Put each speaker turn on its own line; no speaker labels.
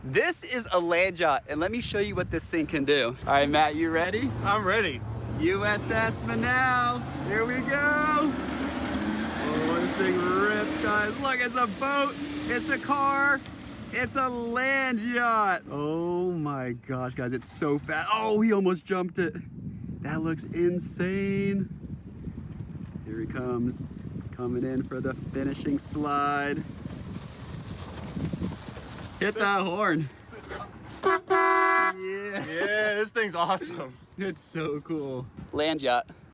This is a land yacht, and let me show you what this thing can do. All right, Matt, you ready?
I'm ready.
USS MINNOW, here we go. Oh, this thing rips, guys. Look, it's a boat, it's a car, it's a land yacht. Oh my gosh, guys, it's so fast. Oh, he almost jumped it. That looks insane. Here he comes, coming in for the finishing slide. Hit that horn. Yeah.
Yeah, this thing's awesome.
It's so cool. Land yacht.